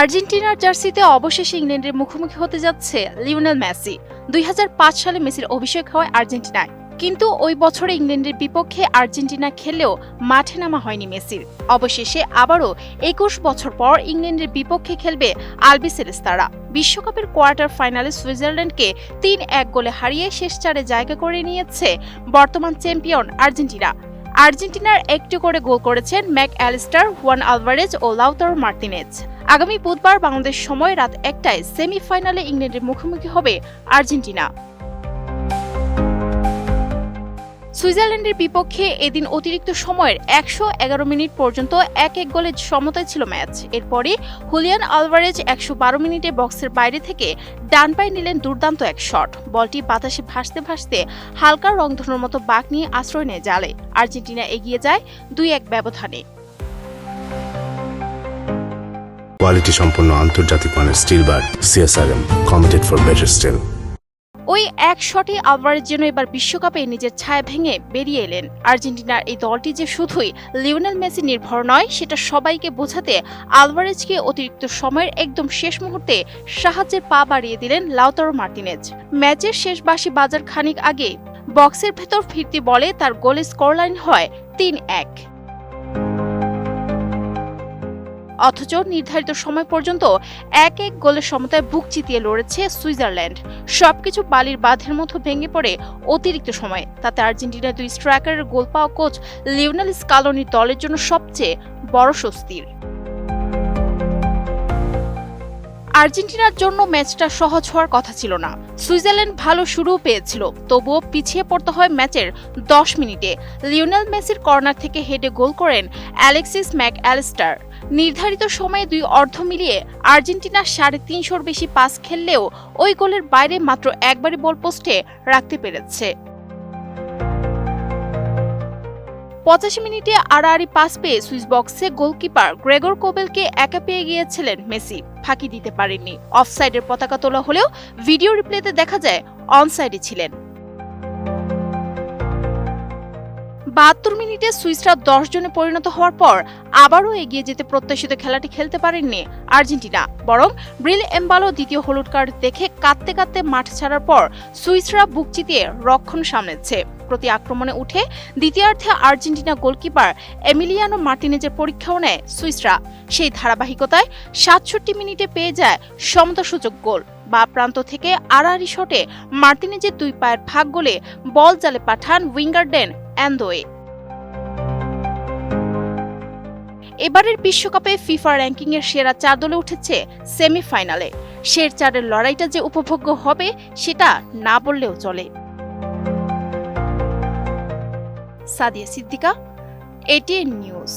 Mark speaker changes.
Speaker 1: আর্জেন্টিনার জার্সিতে অবশেষে ইংল্যান্ডের মুখোমুখি হতে যাচ্ছে লিওনেল মেসি। ২০০৫ সালে মেসির অভিষেক হয় আর্জেন্টিনায়, কিন্তু ওই বছরে ইংল্যান্ডের বিপক্ষে আর্জেন্টিনা খেললেও মাঠে নামা হয়নি মেসির। অবশেষে আবারও ২১ বছর পর ইংল্যান্ডের বিপক্ষে খেলবে আলবিসেলেস্তারা। বিশ্বকাপের কোয়ার্টার ফাইনালে সুইজারল্যান্ডকে ৩-১ গোলে হারিয়ে শেষ চারে জায়গা করে নিয়েছে বর্তমান চ্যাম্পিয়ন আর্জেন্টিনা। আর্জেন্টিনার একটু করে গোল করেছেন ম্যাক অ্যালিস্টার, হুয়ান আলভারেজ ও লাউতারো মার্টিনেজ। আগামী বুধবার বাংলাদেশ সময় রাত ১টায় সেমিফাইনালে ইংল্যান্ডের মুখোমুখি হবে আর্জেন্টিনা। সুইজারল্যান্ডের বিপক্ষে এদিন অতিরিক্ত সময়ের ১১১ মিনিট পর্যন্ত ১-১ গোলে সমতায় ছিল ম্যাচ। এরপরই হুলিয়ান আলভারেজ ১১২ মিনিটে বক্সের বাইরে থেকে ডান পায়ে নিলেন দুর্দান্ত এক শট। বলটি বাতাসে ভাসতে ভাসতে হালকা রংধনুর মতো বাঁক নিয়ে আশ্রয় নেয় জালে। আর্জেন্টিনা এগিয়ে যায় ২-১ ব্যবধানে।
Speaker 2: কোয়ালিটি সম্পন্ন আন্তর্জাতিক মানের still bar CSRM, committed for better still.
Speaker 1: ওই এক শটে আলভারেজ যেন এবার বিশ্বকাপে নিজের ছায়া ভেঙে বেরিয়ে এলেন। আর্জেন্টিনার এই দলটি যে শুধুই লিওনেল মেসি নির্ভর নয়, সেটা সবাইকে বোঝাতে আলভারেজকে অতিরিক্ত সময়ের একদম শেষ মুহূর্তে সাহায্যের পা বাড়িয়ে দিলেন লাউতারো মার্টিনেজ। ম্যাচের শেষ বাঁশি বাজার খানিক আগে বক্সের ভেতর ফিরতি বলে তার গোলের স্কোরলাইন হয় ৩-১। অথচ নির্ধারিত সময় পর্যন্ত ১-১ গোলের সমতায় বুক চিতিয়ে লড়েছে সুইজারল্যান্ড। সবকিছু বালির বাঁধের মতো ভেঙে পড়ে অতিরিক্ত সময়ে। তাতে আর্জেন্টিনার দুই স্ট্রাইকারের গোল পাওয়া কোচ লিওনেল স্কালোনির দলের জন্য সবচেয়ে বড় স্বস্তির। আর্জেন্টিনার জন্য ম্যাচটা সহজ হওয়ার কথা ছিল না। সুইজারল্যান্ড ভালো শুরুও পেয়েছিল, তবুও পিছিয়ে পড়তে হয় ম্যাচের ১০ মিনিটে। লিওনেল মেসির কর্নার থেকে হেডে গোল করেন অ্যালেক্সিস ম্যাক অ্যালিস্টার। নির্ধারিত সময়ে দুই অর্ধ মিলিয়ে আর্জেন্টিনা ৩৫০র বেশি পাস খেললেও ওই গোলের বাইরে মাত্র একবারই বল পোস্টে রাখতে পেরেছে। ৮৫ মিনিটে আড়াআড়ি পাস পেয়ে সুইস বক্সে গোলকিপার গ্রেগর কোবেলকে একা পেয়ে গিয়েছিলেন মেসি, ফাঁকি দিতে পারেননি। অফসাইডের পতাকা তোলা হলেও ভিডিও রিপ্লেতে দেখা যায় অনসাইডে ছিলেন। ৭২ মিনিটে সুইসরা ১০ জনে পরিণত হওয়ার পর আবারও এগিয়ে যেতে প্রত্যাশিত খেলাটি খেলতে পারেননি আর্জেন্টিনা, বরং ব্রিল এমবালো দ্বিতীয় হলুদ কার্ড দেখে কাঁদতে কাঁদতে মাঠ ছাড়ার পর সুইসরা বুক চিতিয়ে রক্ষণ সামলেছে। প্রতি আক্রমণে উঠে দ্বিতীয়ার্ধে আর্জেন্টিনা গোলকিপার এমিলিয়ানো মার্টিনেজের পরীক্ষাও নেয় সুইসরা। সেই ধারাবাহিকতায় ৬৭ মিনিটে পেয়ে যায় সমতাসূচক গোল। বা প্রান্ত থেকে আড়াআড়ি শটে মার্টিনেজের দুই পায়ের ফাঁক গোলে বল জালে পাঠান উইঙ্গার ডেন অ্যান্দোয়ে। এবারের বিশ্বকাপে ফিফা র্যাঙ্কিংয়ের সেরা ৪ দলে উঠেছে সেমিফাইনালে। শেষ চারের লড়াইটা যে উপভোগ্য হবে সেটা না বললেও চলে। Sadia Siddiqa, ATN news.